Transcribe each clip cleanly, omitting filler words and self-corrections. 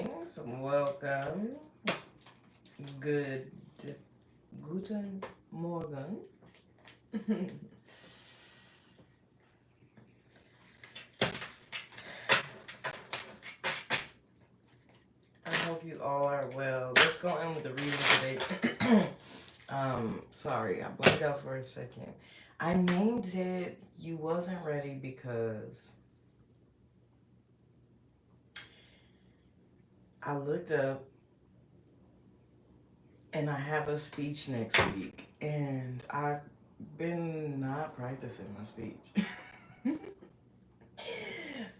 Greetings, welcome, good, guten Morgen. I hope you all are well. Let's go in with the reading today. Sorry, I blanked out for a second. I named it You Wasn't Ready because I looked up and I have a speech next week, and I've been not practicing my speech.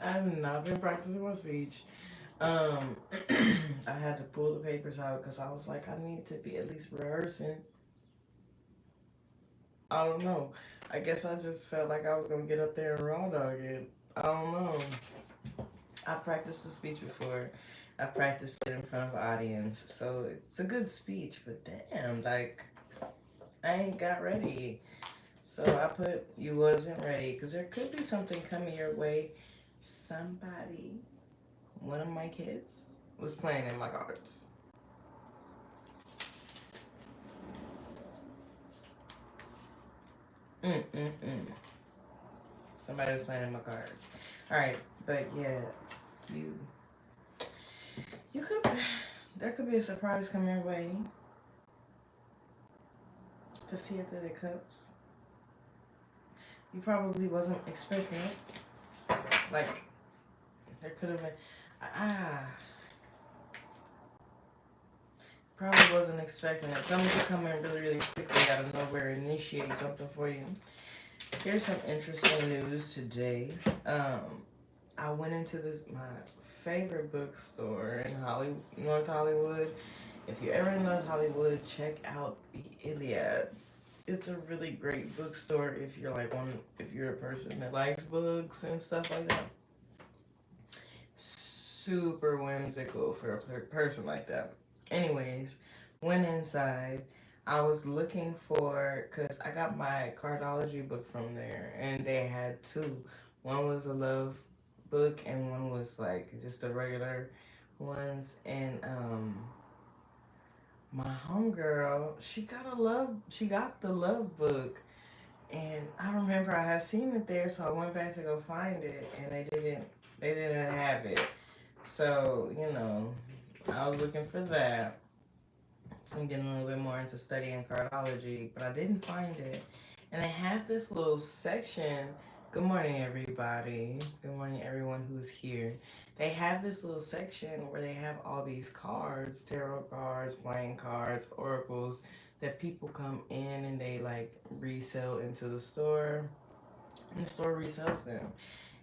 I've not been practicing my speech. Um, I had to pull the papers out because I was like, I need to be at least rehearsing. I don't know. I guess I just felt like I was gonna get up there and raw dog it. I don't know. I practiced the speech before. I practiced it in front of an audience, so it's a good speech. But damn, like I ain't got ready. So I put you wasn't ready because there could be something coming your way. Somebody, one of my kids, was playing in my cards. Mm-mm-mm. Somebody was playing in my cards. All right, but yeah, you you could there could be a surprise coming your way. The Sea of the Cups. You probably wasn't expecting it. Like there could have been ah probably wasn't expecting it. Someone could come in really really quickly out of nowhere, initiate something for you. Here's some interesting news today. Um, I went into this my favorite bookstore in Hollywood, North Hollywood. If you're ever in North Hollywood, check out the Iliad. It's a really great bookstore if you're a person that likes books and stuff like that. Super whimsical for a person like that. Anyways, went inside. I was looking for because I got my cardology book from there, and they had two. One was a love book, and one was like just the regular ones. And my homegirl, she got the love book, and I remember I had seen it there, so I went back to go find it, and they didn't have it. So, I was looking for that. So I'm getting a little bit more into studying cardiology, but I didn't find it. And they have this little section. Good morning, everybody. Good morning, everyone who's here. They have this little section where they have all these cards, tarot cards, playing cards, oracles that people come in and they like resell into the store, and the store resells them.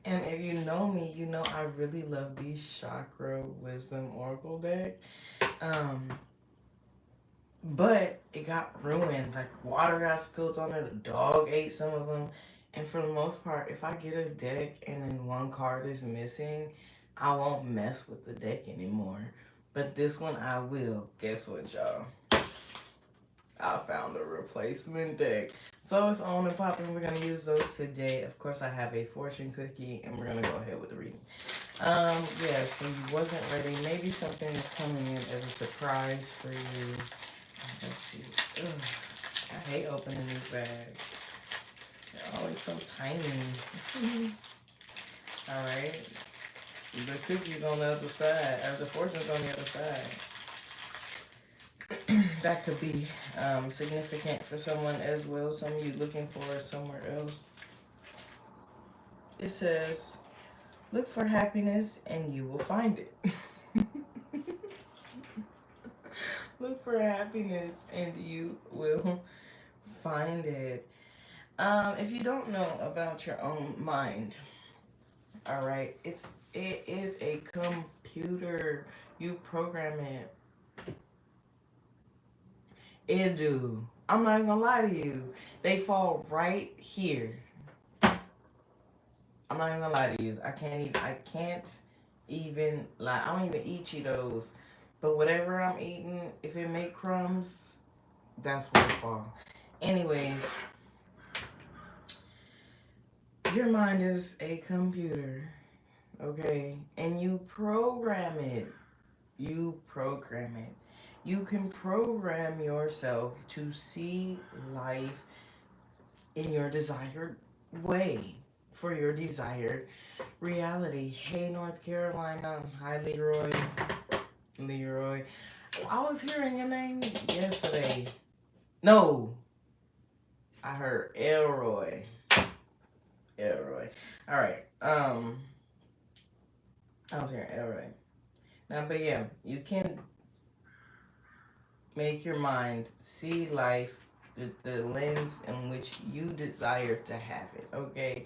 And if you know me, you know I really love these chakra wisdom oracle deck. Um, but it got ruined. Like water got spilled on it. A dog ate some of them. And for the most part, if I get a deck and then one card is missing, I won't mess with the deck anymore. But this one I will. Guess what, y'all? I found a replacement deck. So it's on and popping. We're going to use those today. Of course, I have a fortune cookie, and we're going to go ahead with the reading. Yeah, so you wasn't ready. Maybe something is coming in as a surprise for you. Let's see. Ugh, I hate opening these bags. They're always so tiny. All right. The cookie's on the other side, or the fortune's on the other side. That could be significant for someone as well. Some of you looking for it somewhere else. It says, look for happiness and you will find it. Look for happiness and you will find it. If you don't know about your own mind, all right, it is a computer. You program it. It do. I'm not even gonna lie to you. They fall right here. I'm not even gonna lie to you. I can't even lie. I don't even eat Cheetos. But whatever I'm eating, if it make crumbs, that's where it fall. Anyways, your mind is a computer, okay? And you program it. You program it. You can program yourself to see life in your desired way, for your desired reality. Hey, North Carolina. Hi, Leroy. Leroy. I was hearing your name yesterday. No, I heard Elroy. Elroy. All right. I was hearing Elroy. Now, but yeah, you can make your mind see life the lens in which you desire to have it. Okay,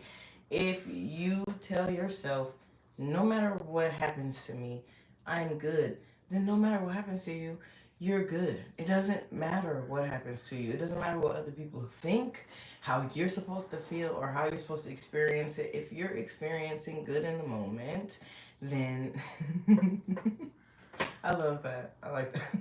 if you tell yourself, no matter what happens to me, I'm good, then no matter what happens to you, you're good. It doesn't matter what happens to you. It doesn't matter what other people think, how you're supposed to feel, or how you're supposed to experience it. If you're experiencing good in the moment, then I love that. I like that.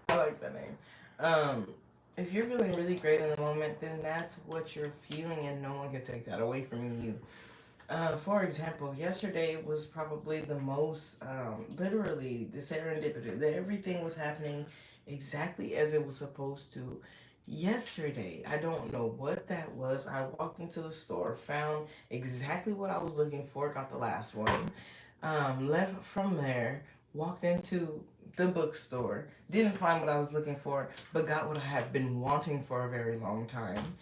I like that name. Um, if you're feeling really great in the moment, then that's what you're feeling, and no one can take that away from you. For example, yesterday was probably the most, literally, the serendipity. That everything was happening exactly as it was supposed to. Yesterday, I don't know what that was. I walked into the store, found exactly what I was looking for, got the last one. Left from there, walked into the bookstore, didn't find what I was looking for, but got what I had been wanting for a very long time.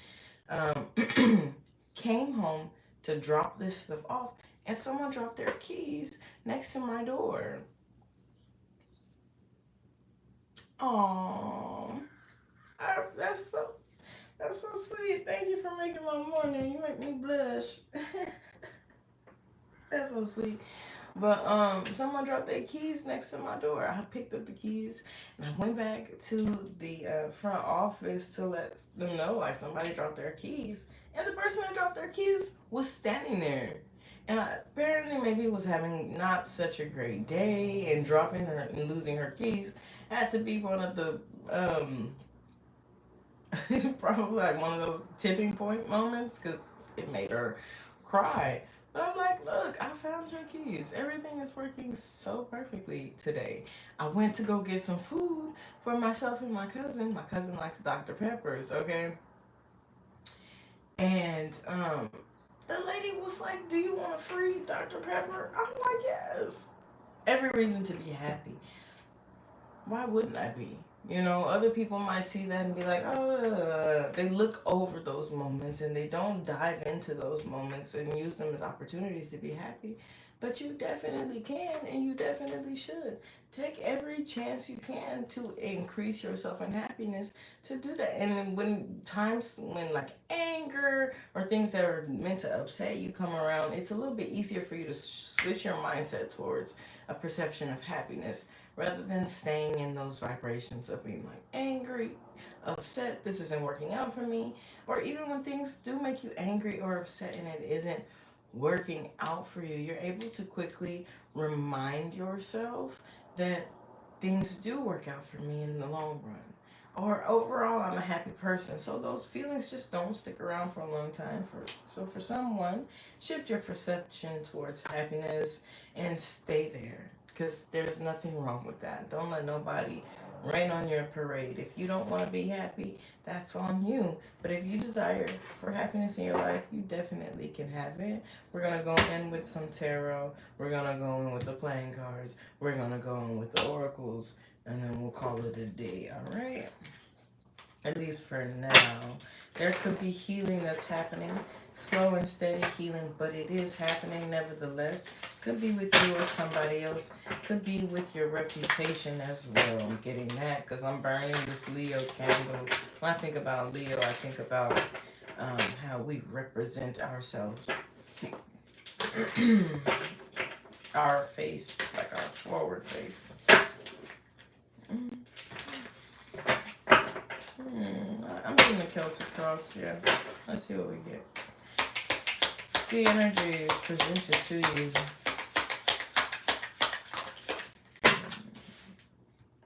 Came home to drop this stuff off, and someone dropped their keys next to my door. Aww, that's so sweet. Thank you for making my morning. You make me blush. That's so sweet. But someone dropped their keys next to my door. I picked up the keys and I went back to the front office to let them know like somebody dropped their keys, and the person that dropped their keys was standing there. And apparently maybe was having not such a great day, and dropping her and losing her keys had to be one of the probably like one of those tipping point moments, because it made her cry. But I'm like, look, I found your keys. Everything is working so perfectly today. I went to go get some food for myself and my cousin. My cousin likes Dr. Peppers, okay? And the lady was like, do you want a free Dr. Pepper? I'm like, yes. Every reason to be happy. Why wouldn't I be? You know, other people might see that and be like, oh, they look over those moments and they don't dive into those moments and use them as opportunities to be happy. But you definitely can, and you definitely should. Take every chance you can to increase yourself in happiness to do that. And when times when like anger or things that are meant to upset you come around, it's a little bit easier for you to switch your mindset towards a perception of happiness rather than staying in those vibrations of being like angry, upset, this isn't working out for me, or even when things do make you angry or upset and it isn't working out for you, you're able to quickly remind yourself that things do work out for me in the long run. Or overall, I'm a happy person. So those feelings just don't stick around for a long time. For someone, shift your perception towards happiness and stay there, because there's nothing wrong with that. Don't let nobody rain on your parade. If you don't want to be happy, that's on you. But if you desire for happiness in your life, you definitely can have it. We're gonna go in with some tarot. We're gonna go in with the playing cards. We're gonna go in with the oracles, and then we'll call it a day. All right. At least for now. There could be healing that's happening, slow and steady healing, but it is happening nevertheless. Could be with you or somebody else. Could be with your reputation as well. I'm getting that because I'm burning this Leo candle. When I think about Leo, I think about how we represent ourselves. Our face, like our forward face. I'm getting the Celtic cross, yeah. Let's see what we get. The energy is presented to you.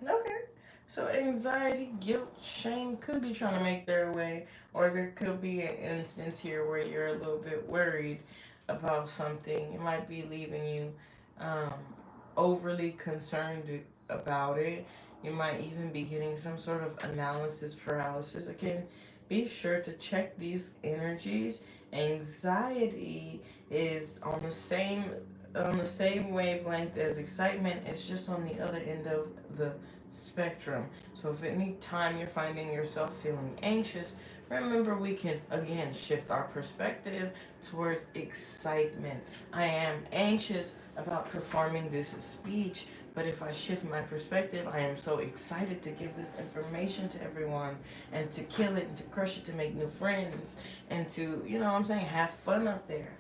Okay. So anxiety, guilt, shame could be trying to make their way, or there could be an instance here where you're a little bit worried about something. It might be leaving you. Um, overly concerned about it. You might even be getting some sort of analysis paralysis. Again, be sure to check these energies. Anxiety is on the same wavelength as excitement. It's just on the other end of the spectrum. So if any time you're finding yourself feeling anxious, remember we can again shift our perspective towards excitement. I am anxious about performing this speech, but if I shift my perspective, I am so excited to give this information to everyone and to kill it and to crush it to make new friends and to, you know what I'm saying, have fun up there.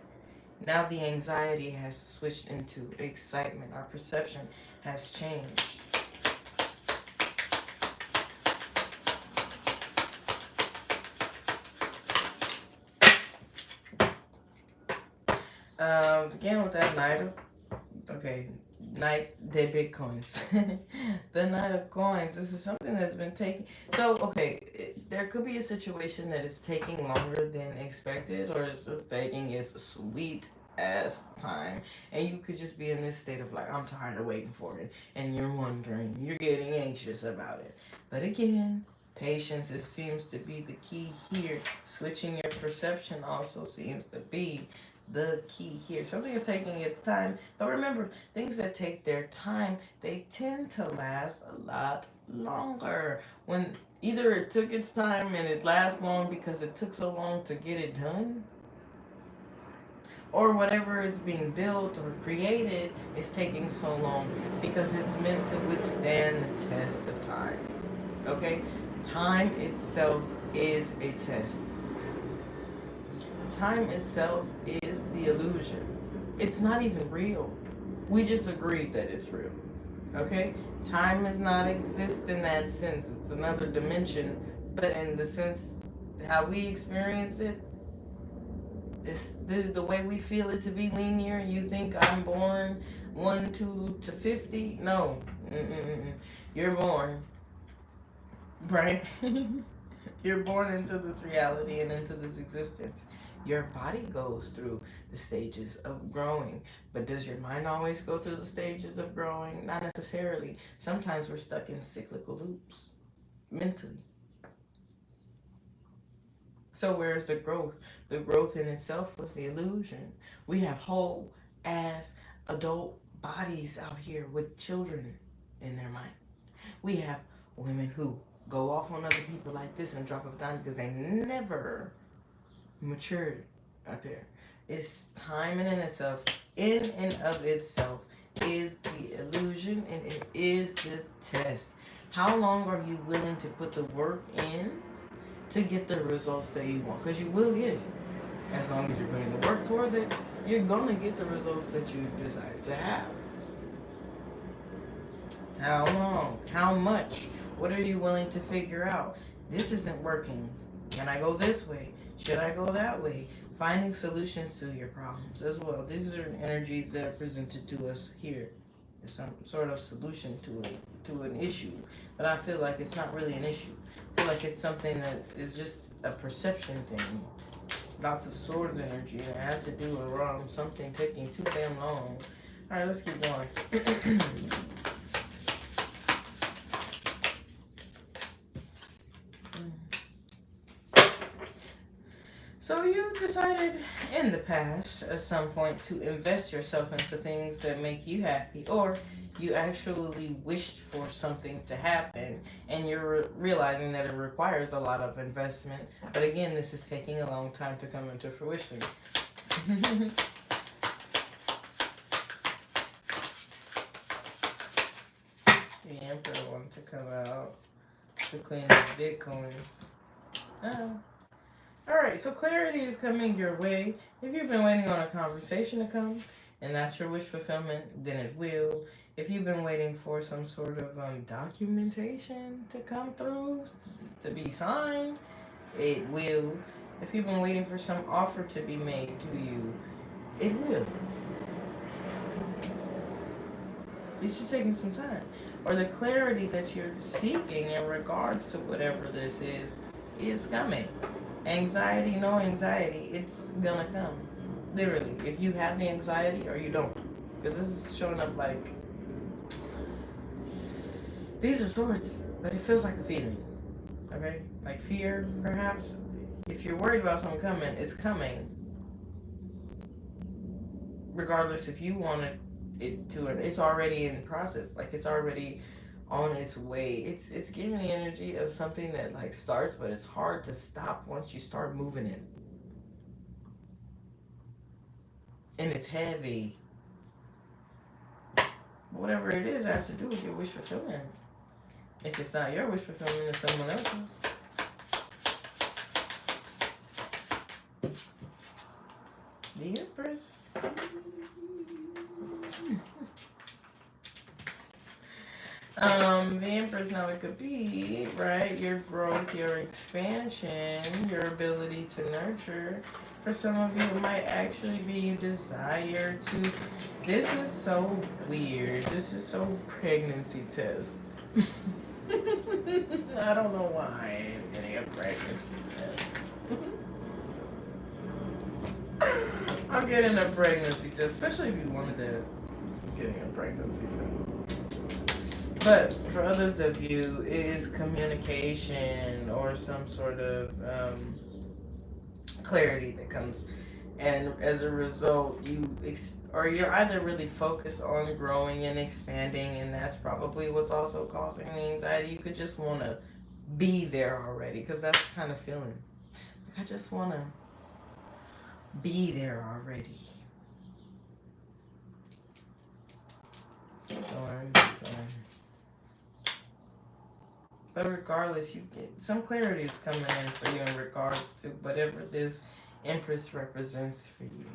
Now the anxiety has switched into excitement. Our perception has changed. Again with that night de Bitcoins. The night of coins. This is something that's been taking. So, okay, there could be a situation that is taking longer than expected, or it's just taking its sweet ass time, and you could just be in this state of like, I'm tired of waiting for it, and you're wondering, you're getting anxious about it. But again, patience, it seems to be the key here. Switching your perception also seems to be the key here. Something is taking its time, but remember, things that take their time, they tend to last a lot longer. When either it took its time and it lasts long because it took so long to get it done, or whatever is being built or created is taking so long because it's meant to withstand the test of time. Okay? Time itself is a test. Time itself is the illusion. It's not even real. We just agreed that it's real. Okay? Time does not exist in that sense. It's another dimension. But in the sense how we experience it, it's the way we feel it to be linear. You think I'm born 1, 2 to 50? No. You're born. Right? You're born into this reality and into this existence. Your body goes through the stages of growing. But does your mind always go through the stages of growing? Not necessarily. Sometimes we're stuck in cyclical loops mentally. So where's the growth? The growth in itself was the illusion. We have whole ass adult bodies out here with children in their mind. We have women who go off on other people like this and drop them down because they never matured up there. It's time in and of itself is the illusion, and it is the test. How long are you willing to put the work in to get the results that you want? Because you will get it. As long as you're putting the work towards it, you're going to get the results that you desire to have. How long? How much? What are you willing to figure out? This isn't working. Can I go this way? Should I go that way? Finding solutions to your problems as well. These are energies that are presented to us here. It's some sort of solution to an issue. But I feel like it's not really an issue. I feel like it's something that is just a perception thing. Lots of swords energy. And it has to do with something taking too damn long. Alright, let's keep going. So you decided in the past at some point to invest yourself into things that make you happy, or you actually wished for something to happen and you're realizing that it requires a lot of investment. But again, this is taking a long time to come into fruition. The Emperor wanted to come out. The Queen of Bitcoins. Alright, so clarity is coming your way. If you've been waiting on a conversation to come, and that's your wish fulfillment, then it will. If you've been waiting for some sort of documentation to come through, to be signed, it will. If you've been waiting for some offer to be made to you, it will. It's just taking some time. Or the clarity that you're seeking in regards to whatever this is coming. Anxiety, no anxiety, it's gonna come. Literally, if you have the anxiety or you don't. Because this is showing up like These are swords, but it feels like a feeling. Okay? Like fear, perhaps. If you're worried about something coming, it's coming. Regardless if you want it to, it's already in process. Like it's already on its way. It's giving the energy of something that like starts, but it's hard to stop once you start moving it. And it's heavy. Whatever it is has to do with your wish fulfillment. If it's not your wish fulfillment, it's someone else's. The Empress. The Empress, now it could be, right, your growth, your expansion, your ability to nurture. For some of you, it might actually be you desire to. This is so weird. This is so pregnancy test. I don't know why I'm getting a pregnancy test. I'm getting a pregnancy test, especially if you wanted to getting a pregnancy test. But for others of you, it is communication or some sort of clarity that comes, and as a result, you're either really focused on growing and expanding, and that's probably what's also causing the anxiety. You could just want to be there already, because that's the kind of feeling. Like I just want to be there already. Keep going. But regardless, you get some clarity is coming in for you in regards to whatever this Empress represents for you.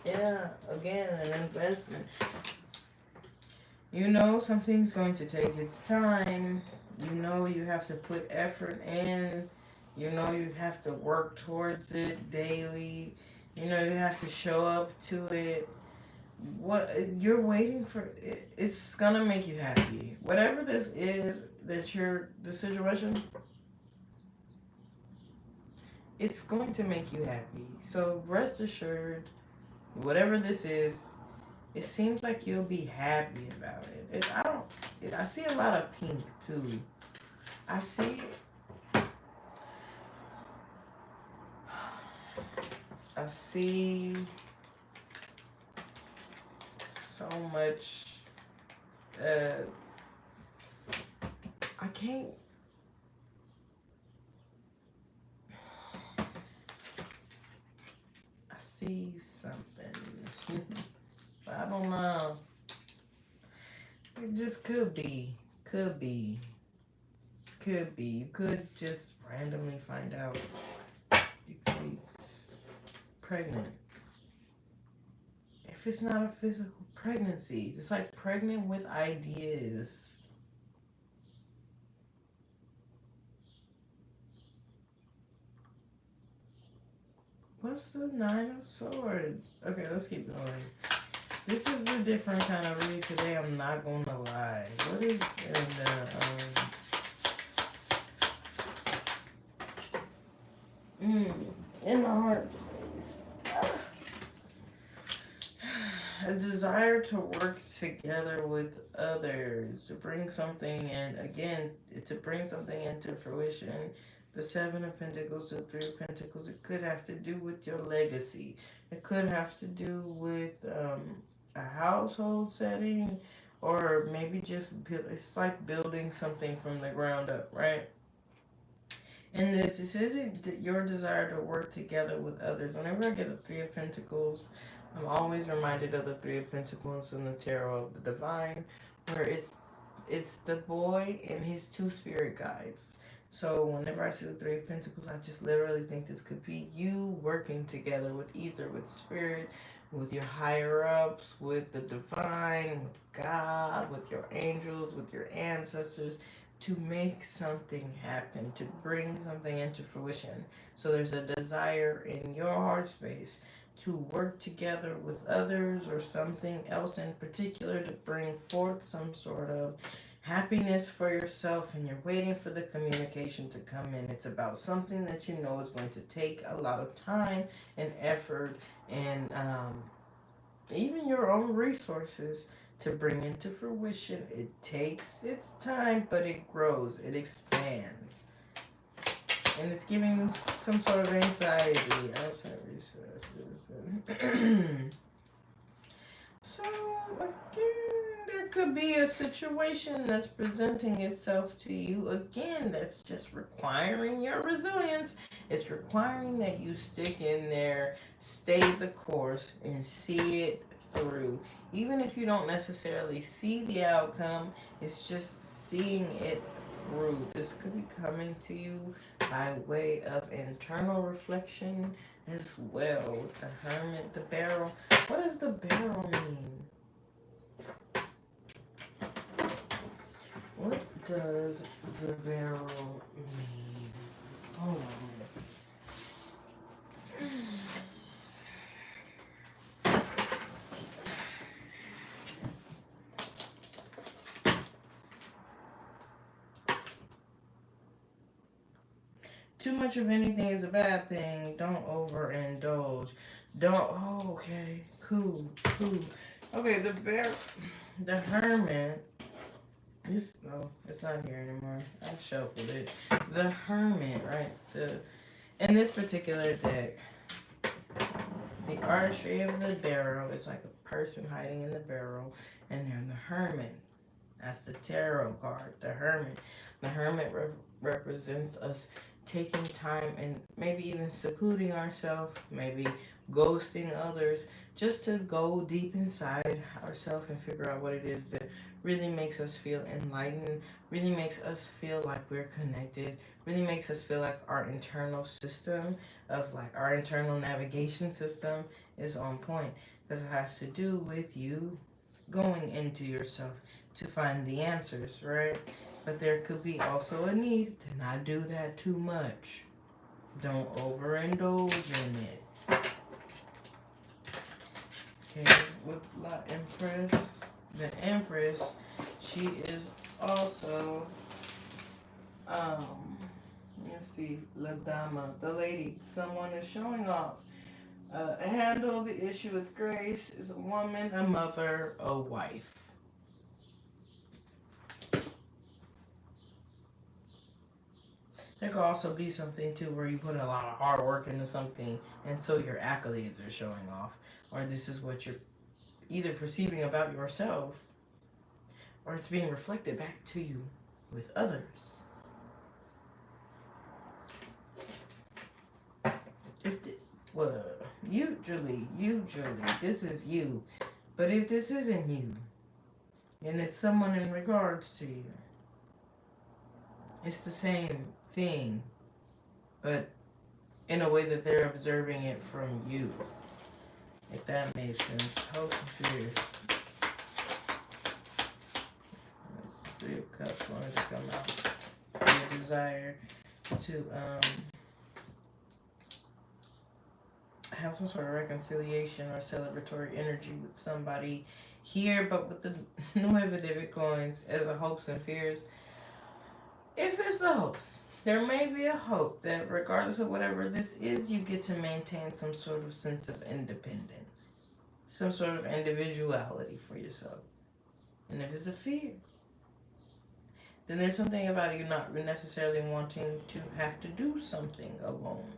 Yeah, again, an investment. You know something's going to take its time. You know you have to put effort in. You know you have to work towards it daily. You know you have to show up to it. What you're waiting for, it's gonna make you happy. Whatever this is that you're, the situation, it's going to make you happy. So rest assured, whatever this is, it seems like you'll be happy about it. I see a lot of pink too. I see so much. I can't. I see something. But I don't know. It just could be. Could be. Could be. You could just randomly find out you could be pregnant. If it's not a physical pregnancy, it's like pregnant with ideas. What's the Nine of Swords? Okay, let's keep going. This is a different kind of read today, I'm not gonna lie. What is in the heart space? A desire to work together with others, to bring something in, again, to bring something into fruition. The Seven of Pentacles, the Three of Pentacles, it could have to do with your legacy. It could have to do with a household setting, or maybe just it's like building something from the ground up, right? And if this isn't your desire to work together with others, whenever I get a Three of Pentacles, I'm always reminded of the Three of Pentacles in the Tarot of the Divine, where it's the boy and his two spirit guides. So whenever I see the Three of Pentacles, I just literally think this could be you working together with either with spirit, with your higher ups, with the divine, with God, with your angels, with your ancestors, to make something happen, to bring something into fruition. So there's a desire in your heart space to work together with others or something else in particular to bring forth some sort of happiness for yourself, and you're waiting for the communication to come in. It's about something that you know is going to take a lot of time and effort and even your own resources to bring into fruition. It takes its time, but it grows, it expands. And it's giving some sort of anxiety, outside resources. So, again, there could be a situation that's presenting itself to you again that's just requiring your resilience. It's requiring that you stick in there, stay the course, and see it through. Even if you don't necessarily see the outcome, it's just seeing it through. This could be coming to you by way of internal reflection as well. With the Hermit, the Barrel. What does the barrel mean? What does the barrel mean? Hold on. Too much of anything is a bad thing. Don't overindulge. Don't. Oh, okay. Cool. Okay, the Hermit. It's not here anymore. I shuffled it. The Hermit, right? In this particular deck, the artistry of the barrel is like a person hiding in the barrel, and they're the Hermit. That's the tarot card, the Hermit. The Hermit represents us taking time and maybe even secluding ourselves, maybe ghosting others, just to go deep inside ourselves and figure out what it is that really makes us feel enlightened, really makes us feel like we're connected, really makes us feel like our internal system of like our internal navigation system is on point, because it has to do with you going into yourself to find the answers, right? But there could be also a need to not do that too much. Don't overindulge in it. Okay, with La Empress, the Empress, she is also, let's see, La Dama, the lady. Someone is showing off. Handle the issue with grace is a woman, a mother, a wife. There could also be something too where you put a lot of hard work into something and so your accolades are showing off. Or this is what you're either perceiving about yourself or it's being reflected back to you with others. Well, usually, this is you. But if this isn't you, and it's someone in regards to you, it's the same thing, but in a way that they're observing it from you. If that makes sense. Hope and fear. Three of Cups wanted to come out. Your desire to have some sort of reconciliation or celebratory energy with somebody here, but with the Nueve de Bitcoins as a hopes and fears. If it's the hopes, there may be a hope that regardless of whatever this is, you get to maintain some sort of sense of independence, some sort of individuality for yourself. And if it's a fear, then there's something about you not necessarily wanting to have to do something alone.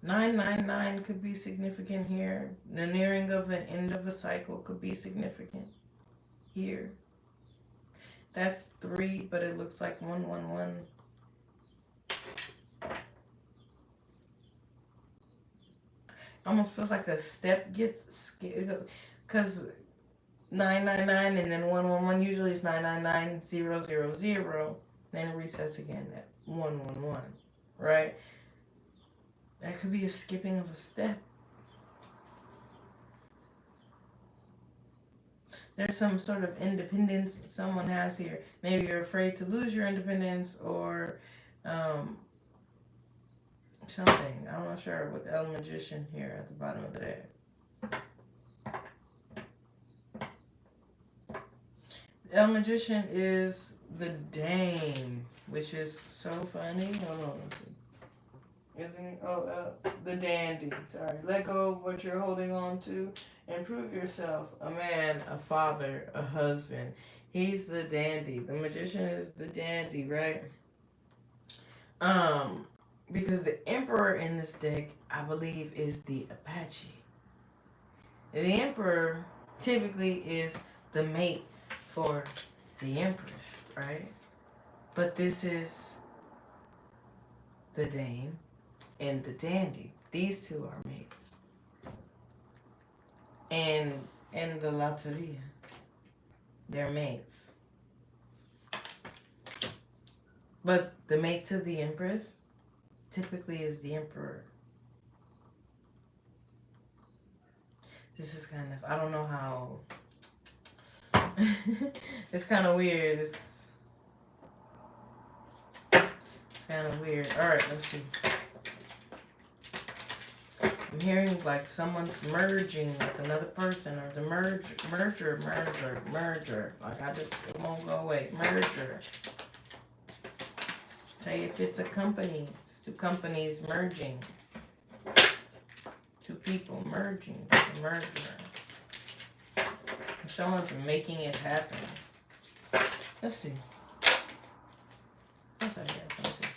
999 could be significant here. The nearing of an end of a cycle could be significant here. That's 3, but it looks like 111. Almost feels like a step gets skipped, because 999 and then 111 usually is 999-000, then it resets again at 111, right? That could be a skipping of a step. There's some sort of independence someone has here. Maybe you're afraid to lose your independence or um, something. I'm not sure with El Magician here at the bottom of the deck. El Magician is the Dame, which is so funny. Hold on. Isn't it? Oh, the dandy. Sorry. Let go of what you're holding on to and prove yourself a man, a father, a husband. He's the dandy. The magician is the dandy, right? Because the emperor in this deck, I believe, is the Apache. The emperor typically is the mate for the empress, right? But this is the dame and the dandy. These two are mates. And the Loteria, they're mates. But the mate to the empress typically is the emperor. This is kind of, I don't know how. It's kind of weird. It's kind of weird. All right, let's see. I'm hearing like someone's merging with another person, or the merger. Like it won't go away. Merger. Tell you if it's a company. It's two companies merging. Two people merging. It's a merger. Someone's making it happen. Let's see. What's that here? Let's see.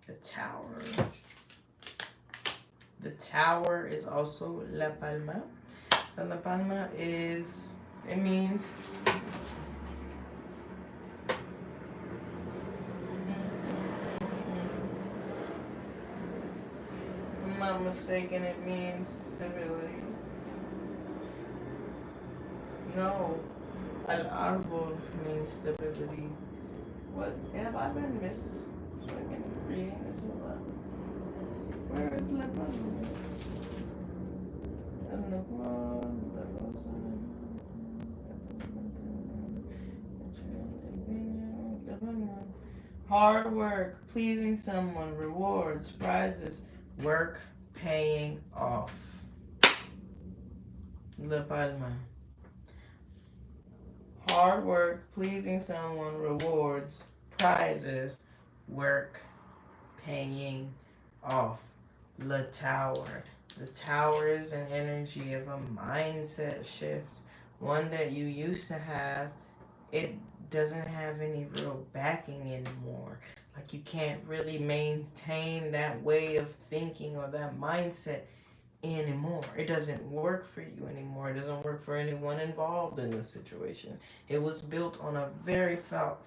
The Tower. The Tower is also La Palma. La Palma is, it means if I'm not mistaken, it means stability. No. Al Arbol means stability. What? Have I been fucking reading this a lot? Where is La Palma? Hard work, pleasing someone, rewards, prizes, work paying off. La Palma. Hard work, pleasing someone, rewards, prizes, work paying off. La Tower. The Tower is an energy of a mindset shift, one that you used to have. It doesn't have any real backing anymore. Like you can't really maintain that way of thinking or that mindset anymore. It doesn't work for you anymore. It doesn't work for anyone involved in the situation. It was built on a very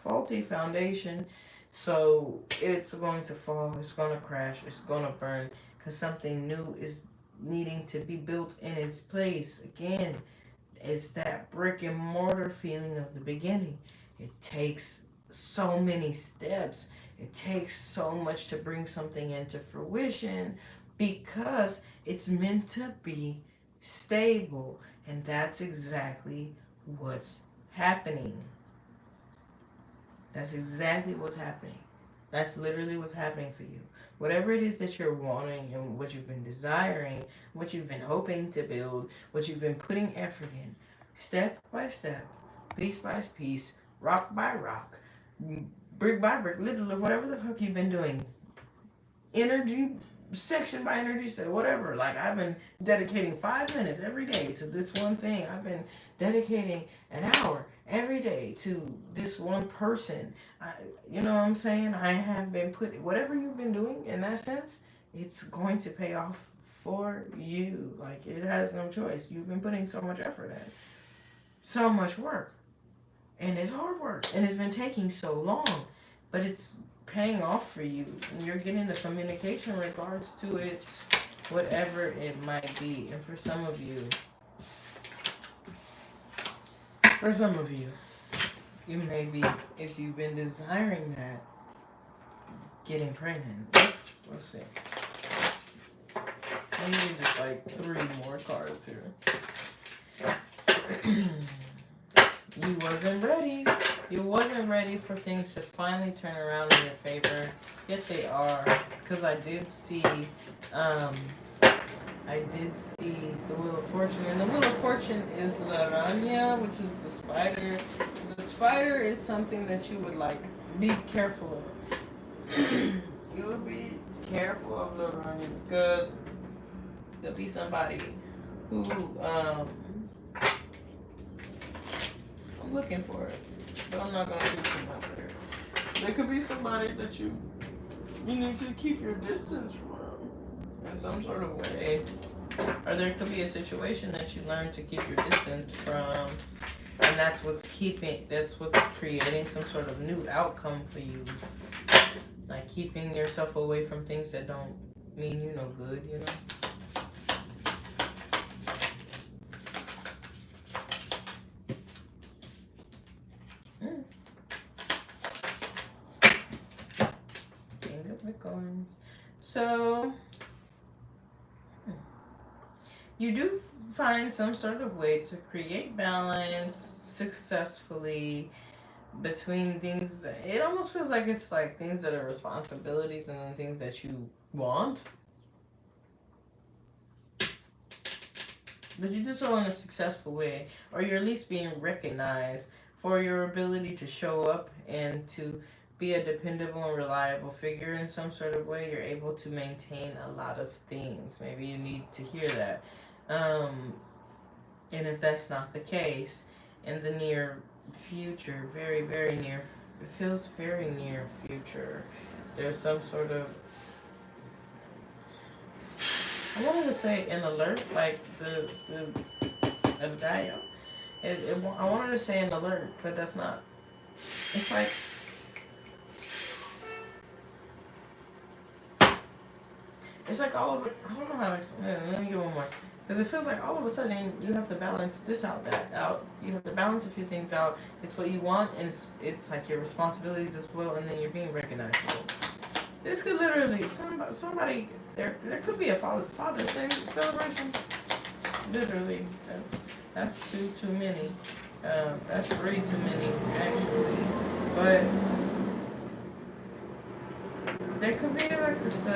faulty foundation, so it's going to fall, it's going to crash, it's going to burn, because something new is needing to be built in its place. Again, it's that brick and mortar feeling of the beginning. It takes so many steps. It takes so much to bring something into fruition because it's meant to be stable. And that's exactly what's happening. That's exactly what's happening. That's literally what's happening for you. Whatever it is that you're wanting and what you've been desiring, what you've been hoping to build, what you've been putting effort in, step by step, piece by piece, rock by rock, brick by brick, literally whatever the fuck you've been doing, energy, section by energy, say whatever. Like I've been dedicating 5 minutes every day to this one thing. I've been dedicating an hour every day to this one person. You know what I'm saying? I have been whatever you've been doing in that sense, it's going to pay off for you. Like it has no choice. You've been putting so much effort in, so much work, and it's hard work, and it's been taking so long, but it's paying off for you, and you're getting the communication in regards to it, whatever it might be. And for some of you, you may be, if you've been desiring that, getting pregnant. Let's see. Maybe just like 3 more cards here. You wasn't ready. You wasn't ready for things to finally turn around in your favor. Yet they are. Because I did see the Wheel of Fortune. And the Wheel of Fortune is La Araña, which is the spider. The spider is something that you would like be careful of. You would be careful of La Araña because there'll be somebody who I'm looking for it, but I'm not gonna do too much there. There could be somebody that you need to keep your distance from in some sort of way. Or there could be a situation that you learn to keep your distance from, and that's what's creating some sort of new outcome for you. Like keeping yourself away from things that don't mean you no good, you know? So, you do find some sort of way to create balance successfully between things. It almost feels like it's like things that are responsibilities and then things that you want. But you do so in a successful way, or you're at least being recognized for your ability to show up and to be a dependable and reliable figure in some sort of way. You're able to maintain a lot of things. Maybe you need to hear that. And if that's not the case, in the near future, very, very near, it feels very near future, there's some sort of, I wanted to say an alert, like the dial. I wanted to say an alert, but that's not. It's like, it's like all of it. I don't know how to explain it. Let me get one more. Because it feels like all of a sudden you have to balance this out, that out. You have to balance a few things out. It's what you want, and it's like your responsibilities as well, and then you're being recognized. This could literally, somebody, there could be a Father's Day celebration. Literally, that's too many. That's 3 too many, actually. But there could be like this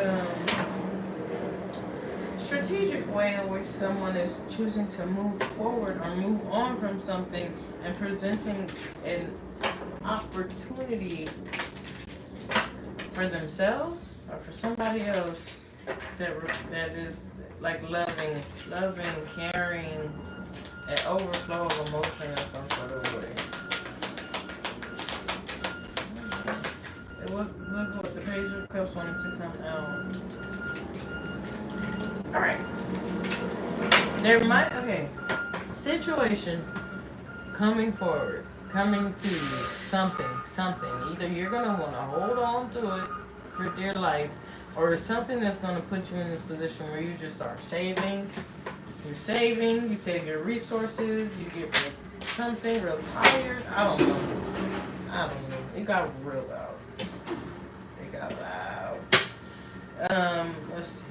strategic way in which someone is choosing to move forward or move on from something and presenting an opportunity for themselves or for somebody else that is like loving, caring, an overflow of emotion in some sort of way. Look what the Page of Cups wanted to come out. Alright. Situation coming forward, coming to you, something. Either you're going to want to hold on to it for dear life, or it's something that's going to put you in this position where you just start saving. You save your resources, you get something real tired. I don't know. It got real loud. Let's see.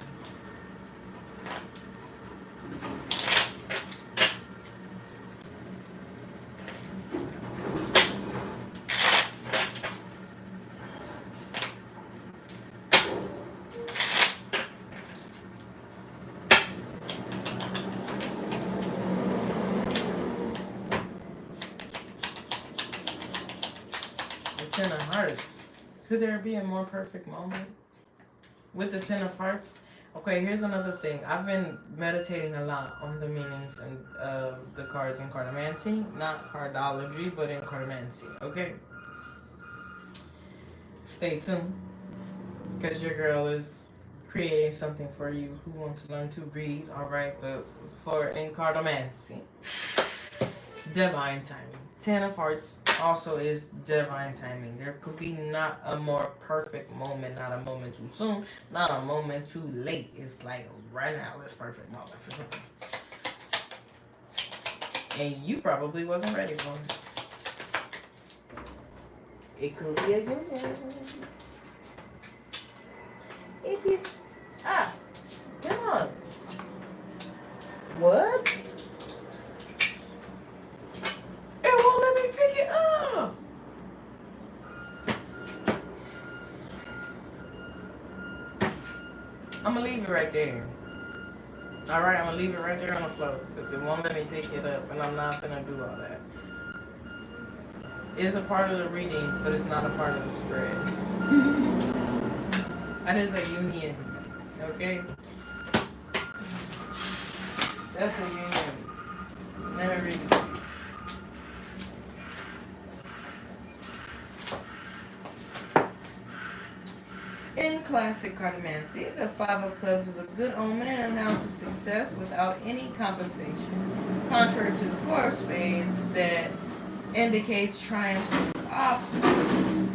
The Ten of Hearts. Could there be a more perfect moment? With the Ten of Hearts. Okay, here's another thing. I've been meditating a lot on the meanings and the cards in cartomancy. Not cardology, but in cartomancy. Okay? Stay tuned. Because your girl is creating something for you who wants to learn to read. Alright? But for in cartomancy. Divine timing. Ten of Hearts also is divine timing. There could be not a more perfect moment, not a moment too soon, not a moment too late. It's like right now, it's perfect moment for something. And you probably wasn't ready for it. It could be a good one. It is. Come on. What? It won't let me pick it up. I'm gonna leave it right there. Alright, I'm gonna leave it right there on the floor because it won't let me pick it up and I'm not gonna do all that. It's a part of the reading, but it's not a part of the spread. That is a union. Okay? That's a union. Let me read it. In classic cartomancy, the Five of Clubs is a good omen and announces success without any compensation, contrary to the Four of Spades that indicates triumph over obstacles.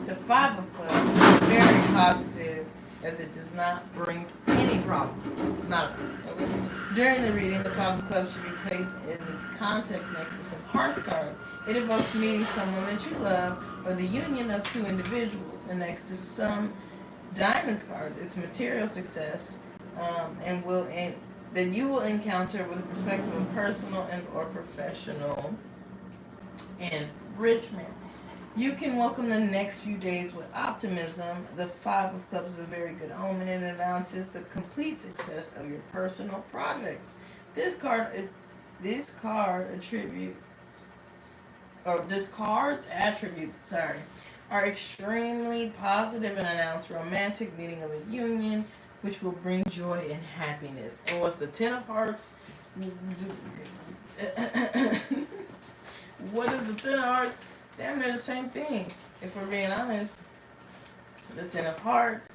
The Five of Clubs is very positive as it does not bring any problems. Not okay. During the reading, the Five of Clubs should be placed in its context next to some hearts card. It evokes meeting someone that you love or the union of two individuals, and next to some diamonds card, it's material success, that you will encounter with the perspective of personal and or professional enrichment. You can welcome the next few days with optimism. The Five of Clubs is a very good omen and announces the complete success of your personal projects. This card's attributes, are extremely positive and announce romantic meeting of a union, which will bring joy and happiness. And what's the Ten of Hearts? What is the Ten of Hearts? Damn near the same thing, if we're being honest. The Ten of Hearts,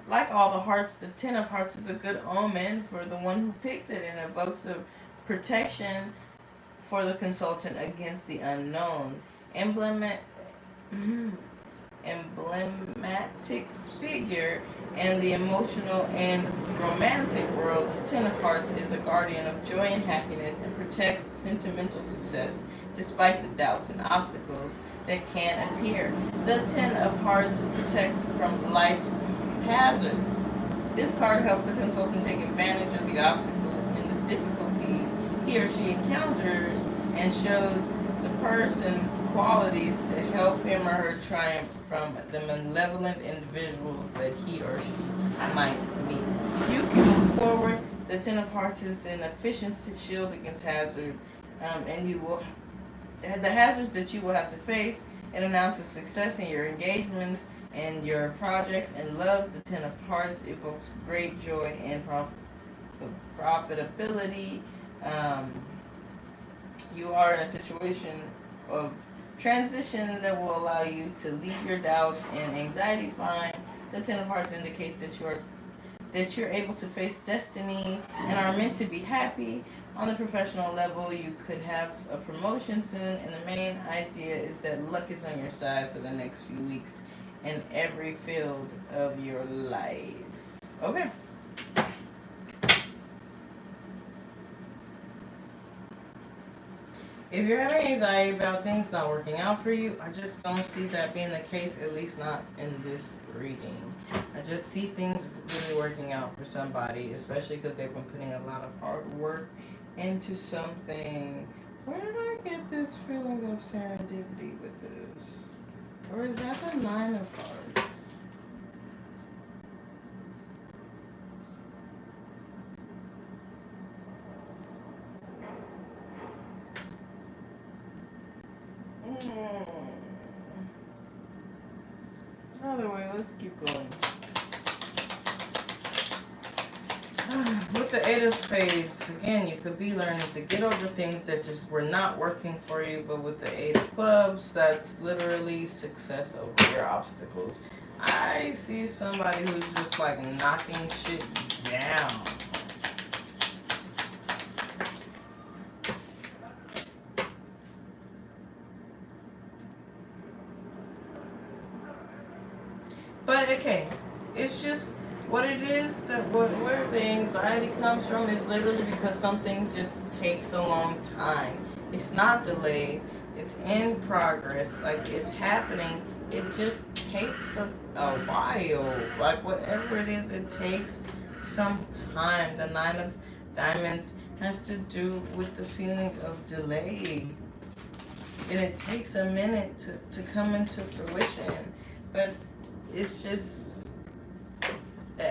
like all the hearts, the Ten of Hearts is a good omen for the one who picks it and evokes the protection for the consultant against the unknown. Emblematic figure in the emotional and romantic world, the Ten of Hearts is a guardian of joy and happiness and protects sentimental success despite the doubts and obstacles that can appear. The Ten of Hearts protects from life's hazards. This card helps the consultant take advantage of the obstacles and the difficulties he or she encounters and shows the person's qualities to help him or her triumph from the malevolent individuals that he or she might meet. You can move forward. The Ten of Hearts is an efficient shield against hazard, and you will the hazards that you will have to face. It announces success in your engagements and your projects and love. The Ten of Hearts evokes great joy and profitability. You are in a situation of transition that will allow you to leave your doubts and anxieties behind. The Ten of Hearts indicates that you're able to face destiny and are meant to be happy. On the professional level, you could have a promotion soon, and the main idea is that luck is on your side for the next few weeks in every field of your life. Okay. If you're having anxiety about things not working out for you, I just don't see that being the case, at least not in this reading. I just see things really working out for somebody, especially because they've been putting a lot of hard work into something. Where did I get this feeling of serendipity with this? Or is that the Nine of Hearts? Another way, let's keep going. With the Eight of Spades, again, you could be learning to get over things that just were not working for you, but with the Eight of Clubs, that's literally success over your obstacles. I see somebody who's just like knocking shit down. But okay, it's just what it is, that where the anxiety comes from is literally because something just takes a long time. It's not delayed, it's in progress, like it's happening. It just takes a while. Like whatever it is, it takes some time. The Nine of Diamonds has to do with the feeling of delay. And it takes a minute to come into fruition. But it's just, uh,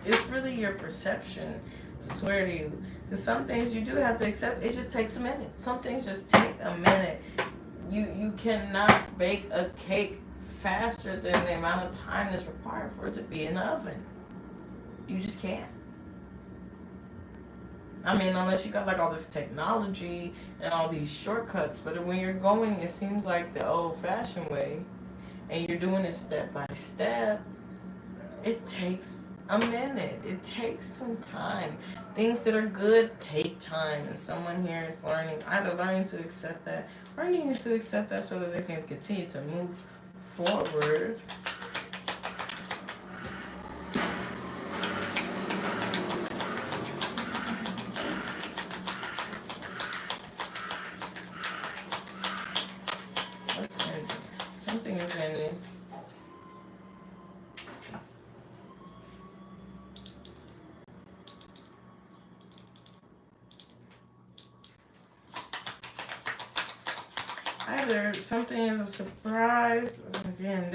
it's really your perception. I swear to you. Because some things you do have to accept, it just takes a minute. Some things just take a minute. You cannot bake a cake faster than the amount of time that's required for it to be in the oven. You just can't. I mean, unless you got like all this technology and all these shortcuts, but when you're going, it seems like the old-fashioned way, and you're doing it step by step, it takes a minute. It takes some time. Things that are good take time, and someone here is either learning to accept that or needing to accept that so that they can continue to move forward. What's ending? Something is ending. Either something is a surprise, again,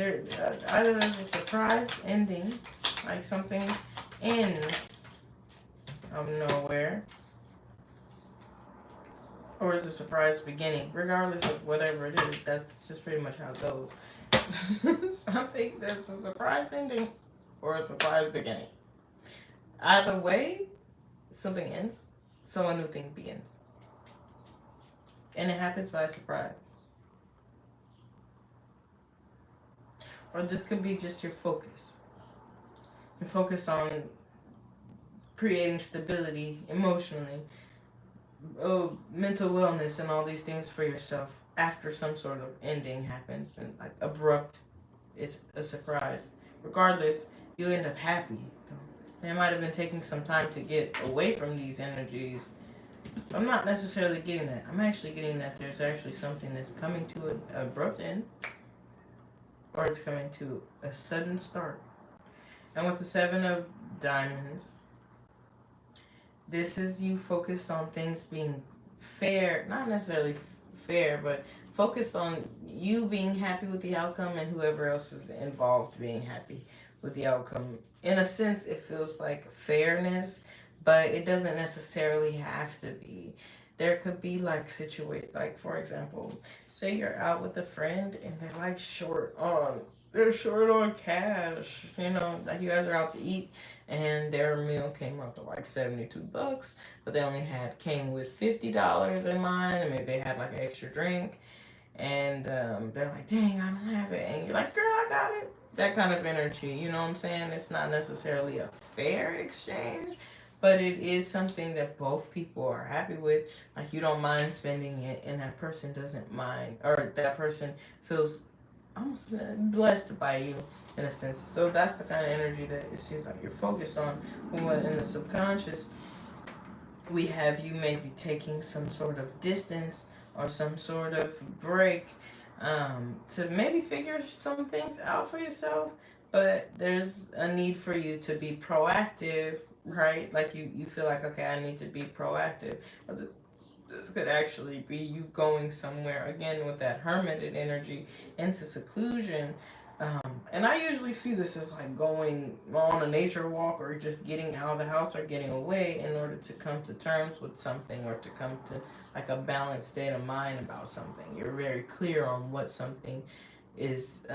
either there's a surprise ending, like something ends out of nowhere, or it's a surprise beginning. Regardless of whatever it is, that's just pretty much how it goes. Something, there's a surprise ending or a surprise beginning. Either way, something ends, so a new thing begins. And it happens by surprise. Or this could be just your focus. Your focus on creating stability emotionally, mental wellness, and all these things for yourself after some sort of ending happens, and like abrupt, it's a surprise. Regardless, you end up happy. It might have been taking some time to get away from these energies. I'm not necessarily getting that. I'm actually getting that there's actually something that's coming to an abrupt end, or it's coming to a sudden start. And with the 7 of Diamonds, this is you focused on things being fair, not necessarily fair, but focused on you being happy with the outcome and whoever else is involved being happy with the outcome. In a sense, it feels like fairness, but it doesn't necessarily have to be. There could be like like for example, say you're out with a friend and they're short on cash, like you guys are out to eat and their meal came up to like $72, but they only came with $50 in mind, and maybe they had like an extra drink, and they're like, dang, I don't have it, and you're like, girl, I got it. That kind of energy, you know what I'm saying? It's not necessarily a fair exchange, but it is something that both people are happy with. Like, you don't mind spending it, and that person doesn't mind, or that person feels almost blessed by you in a sense. So that's the kind of energy that it seems like you're focused on. When in the subconscious, we have you maybe taking some sort of distance or some sort of break to maybe figure some things out for yourself, but there's a need for you to be proactive, right? Like you feel like, okay, I need to be proactive. But this could actually be you going somewhere, again, with that hermited energy, into seclusion. And I usually see this as like going on a nature walk, or just getting out of the house, or getting away in order to come to terms with something, or to come to like a balanced state of mind about something. You're very clear on what something is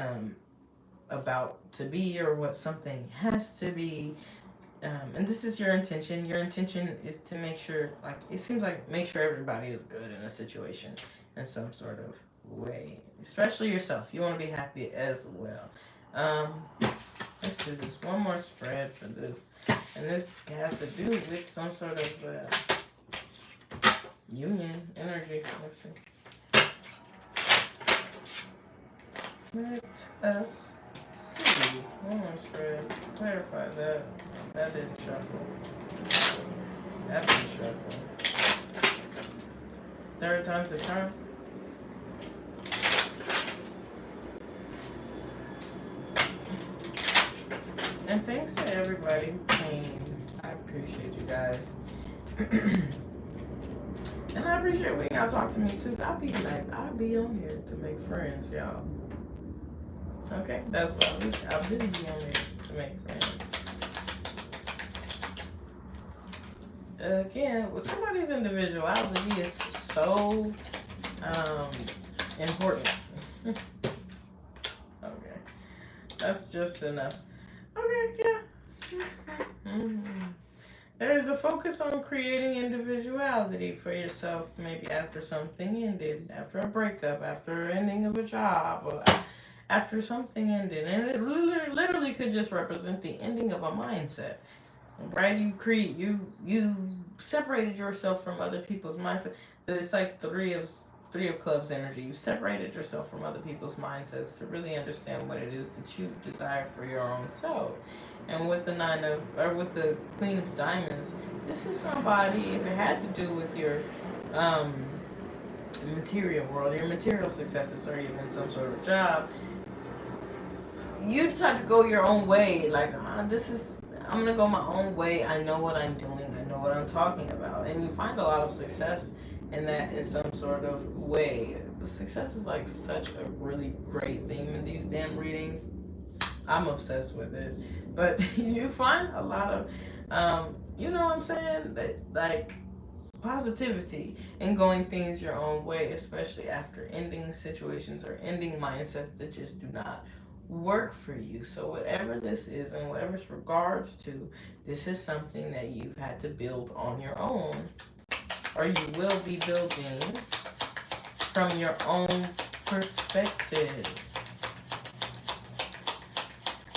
about to be, or what something has to be. And this is your intention. Your intention is to make sure, like, it seems like, make sure everybody is good in a situation in some sort of way, especially yourself. You want to be happy as well. Let's do this one more spread for this, and this has to do with some sort of union energy. Let's see. Let us see. One more spread. Clarify that. That didn't shuffle. That didn't shuffle. Third time's a charm. And thanks to everybody who came. I appreciate you guys. And I appreciate when y'all talk to me too. I'll be on here to make friends, y'all. Okay, that's what I'll really be on here to make friends. Again, well, somebody's individuality is so important. Okay, that's just enough. Okay, yeah. There's a focus on creating individuality for yourself, maybe after something ended, after a breakup, after ending of a job, or after something ended. And it literally could just represent the ending of a mindset. Right? You separated yourself from other people's mindset. It's like three of clubs energy. You separated yourself from other people's mindsets to really understand what it is that you desire for your own self. And with the with the Queen of Diamonds, this is somebody, if it had to do with your material world, your material successes, or even some sort of job, you decide to go your own way. Like, I'm gonna go my own way. I know what I'm doing. I know what I'm talking about. And you find a lot of success in that in some sort of way. The success is like such a really great theme in these damn readings. I'm obsessed with it. But you find a lot of, you know what I'm saying? Like positivity and going things your own way, especially after ending situations or ending mindsets that just do not work for you. So whatever this is and whatever it's regards to, this is something that you've had to build on your own, or you will be building from your own perspective.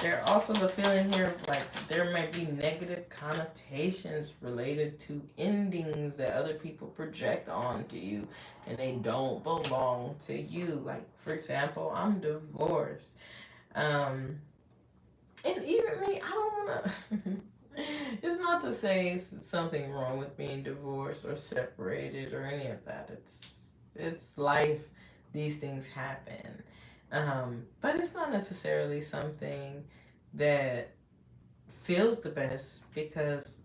There's also the feeling here of like there might be negative connotations related to endings that other people project onto you and they don't belong to you. Like, for example, I'm divorced. And even me, I don't want to. It's not to say it's something wrong with being divorced or separated or any of that. It's life. These things happen. But it's not necessarily something that feels the best, because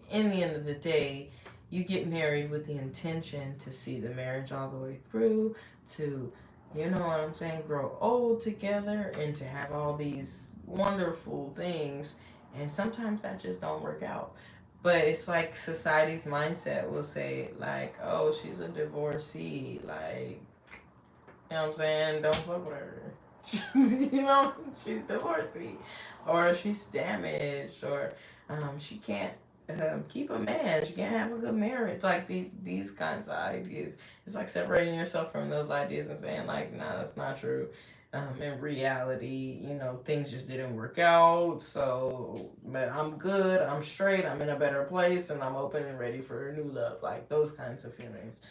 in the end of the day, you get married with the intention to see the marriage all the way through, to, you know what I'm saying, grow old together and to have all these wonderful things. And sometimes that just don't work out. But it's like society's mindset will say, like, oh, she's a divorcee. Like, you know what I'm saying? Don't fuck with her. You know, she's divorcee. Or she's damaged. Or she can't keep a man. She can't have a good marriage. Like these kinds of ideas. It's like separating yourself from those ideas and saying, like, nah, that's not true. In reality, you know, things just didn't work out. So, but I'm good. I'm straight. I'm in a better place, and I'm open and ready for new love. Like those kinds of feelings.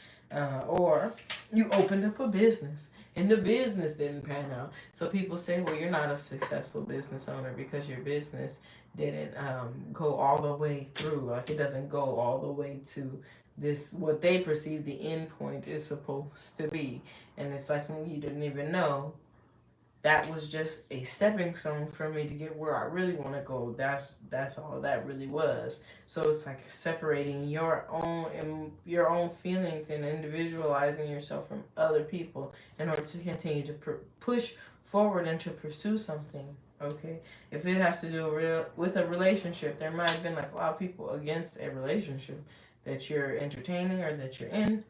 Or you opened up a business and the business didn't pan out. So people say, well, you're not a successful business owner because your business didn't go all the way through. Like, it doesn't go all the way to this, what they perceive the end point is supposed to be. And it's like, well, you didn't even know that was just a stepping stone for me to get where I really want to go. That's all that really was. So it's like separating your own feelings and individualizing yourself from other people in order to continue to push forward and to pursue something. Okay, if it has to do with a relationship, there might have been like a lot of people against a relationship that you're entertaining or that you're in,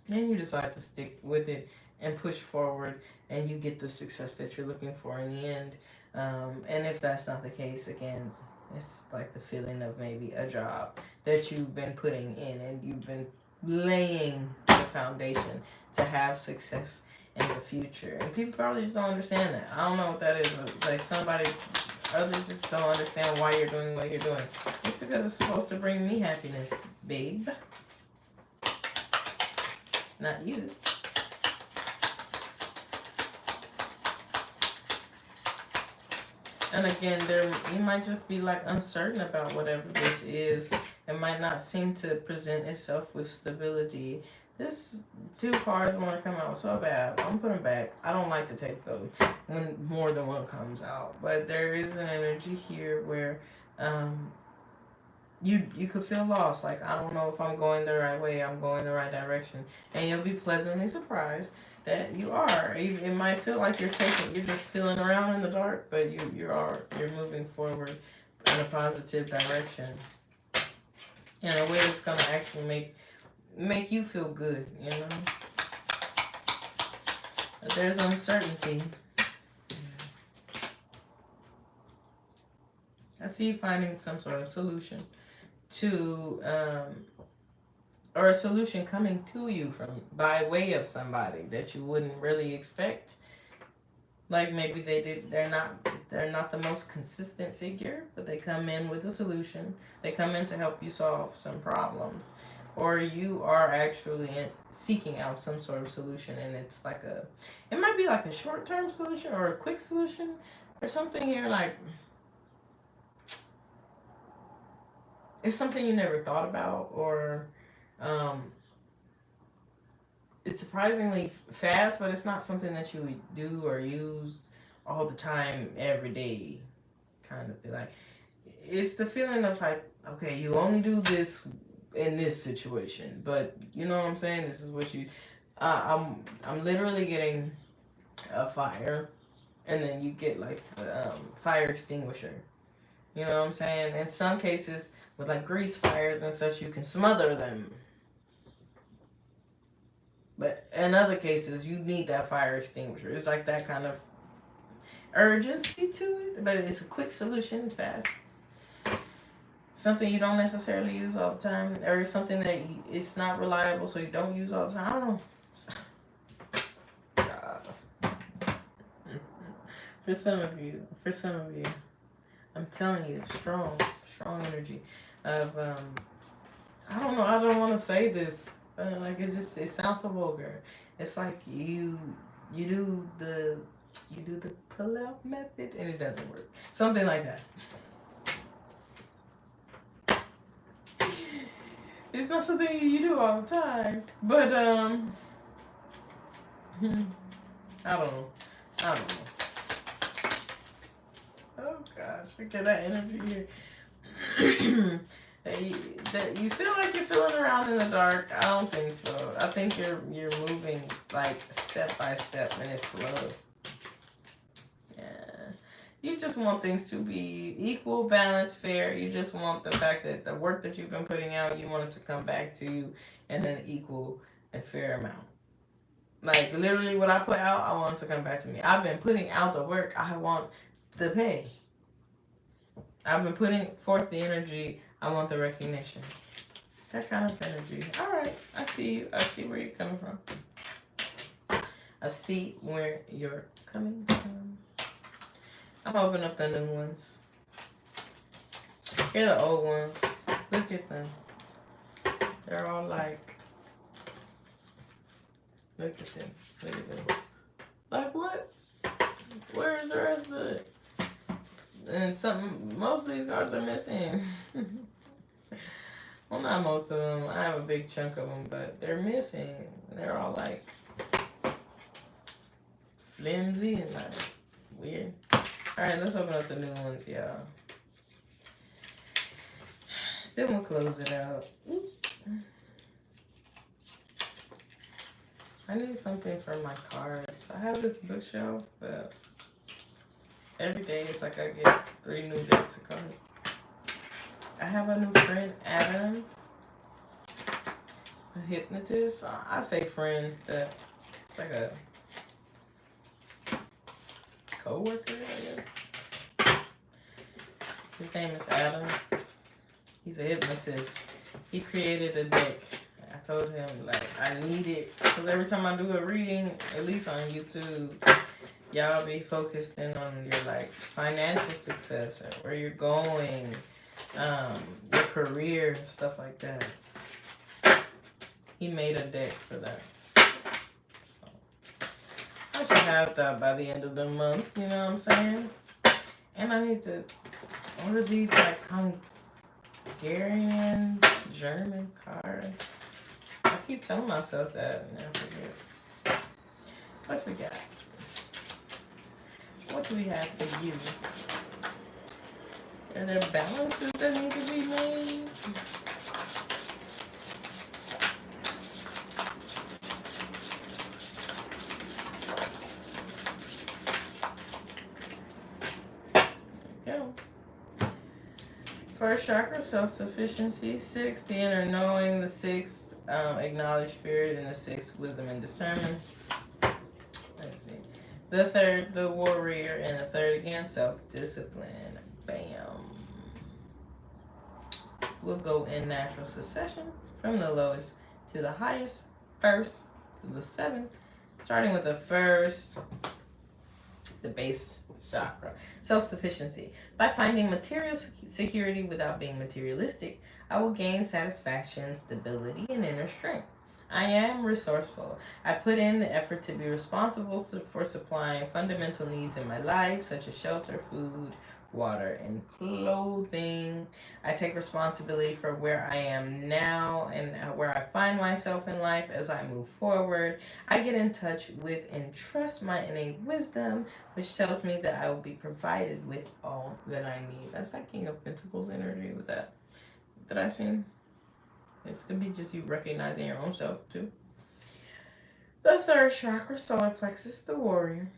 and you decide to stick with it and push forward, and you get the success that you're looking for in the end. And if that's not the case, again, it's like the feeling of maybe a job that you've been putting in and you've been laying the foundation to have success in the future. And people probably just don't understand that. I don't know what that is, but like others just don't understand why you're doing what you're doing. It's because it's supposed to bring me happiness, babe. Not you. And again, you might just be like uncertain about whatever this is. It might not seem to present itself with stability. This two cards want to come out so bad. I'm putting them back. I don't like to take those when more than one comes out. But there is an energy here where you could feel lost. Like, I don't know if I'm going the right way, I'm going the right direction. And you'll be pleasantly surprised that you are. It might feel like you're just feeling around in the dark, but you're moving forward in a positive direction. In a way that's gonna actually make you feel good, you know? But there's uncertainty. I see you finding some sort of solution to or a solution coming to you from by way of somebody that you wouldn't really expect. Like, maybe they're not the most consistent figure, but they come in with a solution. They come in to help you solve some problems, or you are actually seeking out some sort of solution, and it might be like a short-term solution or a quick solution or something. Here, like, it's something you never thought about, or it's surprisingly fast, but it's not something that you would do or use all the time, every day, kind of thing. Like, it's the feeling of like, okay, you only do this in this situation, but you know what I'm saying? This is what you. I'm literally getting a fire, and then you get like the fire extinguisher. You know what I'm saying? In some cases, with like grease fires and such, you can smother them. But in other cases, you need that fire extinguisher. It's like that kind of urgency to it, but it's a quick solution, fast. Something you don't necessarily use all the time, or something that it's not reliable, so you don't use all the time. I don't know. For some of you, I'm telling you, strong energy of I don't know. I don't want to say this. Like, it sounds so vulgar. It's like you do the pull out method and it doesn't work. Something like that. It's not something you do all the time, but I don't know. Oh gosh, look at that energy here. That you feel like you're feeling around in the dark. I don't think so. I think you're moving like step by step, and it's slow. Yeah, you just want things to be equal, balanced, fair. You just want the fact that the work that you've been putting out, you want it to come back to you in an equal and fair amount. Like, literally, what I put out, I want it to come back to me. I've been putting out the work. I want the pay. I've been putting forth the energy. I want the recognition. That kind of energy. All right. I see you. I see where you're coming from. I see where you're coming from. I'm opening up the new ones. Here are the old ones. Look at them. They're all like, look at them. Look at them. Like, what? Where's the rest of it? And most of these cards are missing. Well, not most of them. I have a big chunk of them, but they're missing. They're all like flimsy and like weird. All right, let's open up the new ones, y'all. Then we'll close it out. I need something for my cards. I have this bookshelf, but every day it's like I get 3 new decks of cards. I have a new friend, Adam, a hypnotist. I say friend, but it's like a co-worker, I guess. His name is Adam. He's a hypnotist. He created a deck. I told him, like, I need it, because every time I do a reading, at least on YouTube, y'all be focusing on your, like, financial success and where you're going, your career, stuff like that. He made a deck for that. So I should have that by the end of the month, you know what I'm saying? And I need to order these, like, Hungarian, German cards. I keep telling myself that and I forget. What we got? What do we have for you? Are there balances that need to be made? first chakra, self-sufficiency. 6, the inner knowing. The 6th, acknowledge spirit. And the 6th, wisdom and discernment. Let's see. The 3rd, the warrior. And the 3rd again, self-discipline. Bam. We'll go in natural succession from the lowest to the highest. First to the 7th. Starting with the first, the base chakra. Self-sufficiency. By finding material security without being materialistic, I will gain satisfaction, stability, and inner strength. I am resourceful. I put in the effort to be responsible for supplying fundamental needs in my life, such as shelter, food, water, and clothing. I take responsibility for where I am now and where I find myself in life as I move forward. I get in touch with and trust my innate wisdom, which tells me that I will be provided with all that I need. That's that King of Pentacles energy with that I seen. It's gonna be just you recognizing your own self too. The 3rd chakra, solar plexus, the warrior.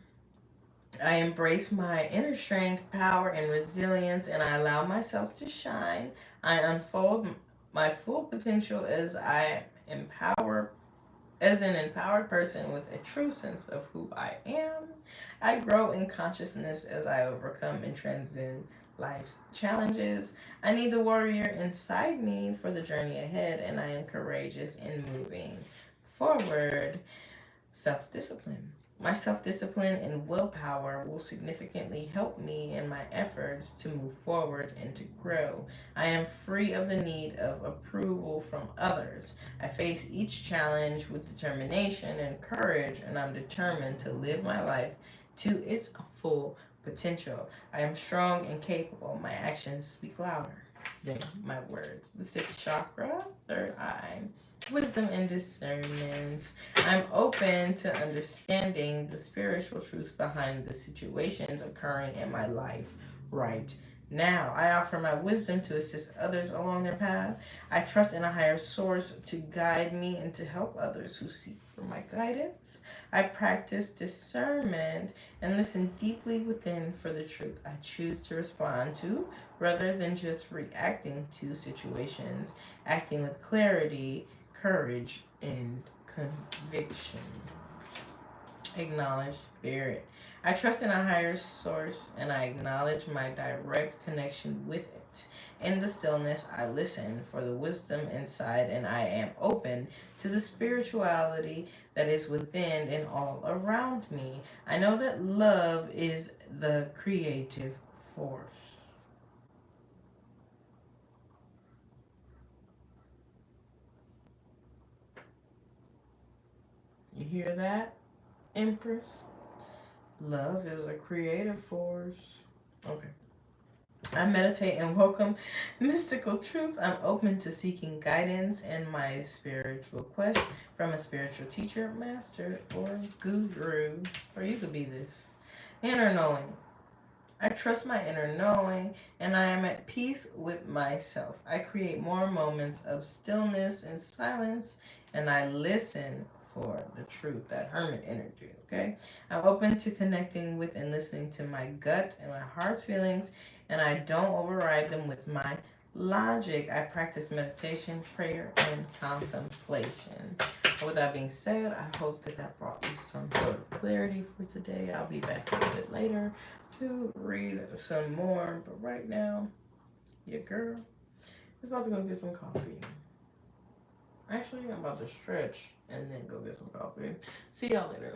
I embrace my inner strength, power, and resilience, and I allow myself to shine. I unfold my full potential as an empowered person with a true sense of who I am. I grow in consciousness as I overcome and transcend life's challenges. I need the warrior inside me for the journey ahead, and I am courageous in moving forward. Self-discipline. My self-discipline and willpower will significantly help me in my efforts to move forward and to grow. I am free of the need of approval from others. I face each challenge with determination and courage, and I'm determined to live my life to its full potential. I am strong and capable. My actions speak louder than my words. The 6th chakra, 3rd eye. Wisdom and discernment. I'm open to understanding the spiritual truths behind the situations occurring in my life right now. I offer my wisdom to assist others along their path. I trust in a higher source to guide me and to help others who seek for my guidance. I practice discernment and listen deeply within for the truth I choose to respond to, rather than just reacting to situations, acting with clarity, courage, and conviction. Acknowledge spirit. I trust in a higher source and I acknowledge my direct connection with it. In the stillness, I listen for the wisdom inside and I am open to the spirituality that is within and all around me. I know that love is the creative force. You hear that, Empress? Love is a creative force. Okay. I meditate and welcome mystical truths. I'm open to seeking guidance in my spiritual quest from a spiritual teacher, master, or guru. Or you could be this. Inner knowing. I trust my inner knowing and I am at peace with myself. I create more moments of stillness and silence and I listen for the truth, that hermit energy, okay? I'm open to connecting with and listening to my gut and my heart's feelings, and I don't override them with my logic. I practice meditation, prayer, and contemplation. With that being said, I hope that brought you some sort of clarity for today. I'll be back a little bit later to read some more, but right now, your girl is about to go get some coffee. Actually, I'm about to stretch and then go get some coffee. See y'all later.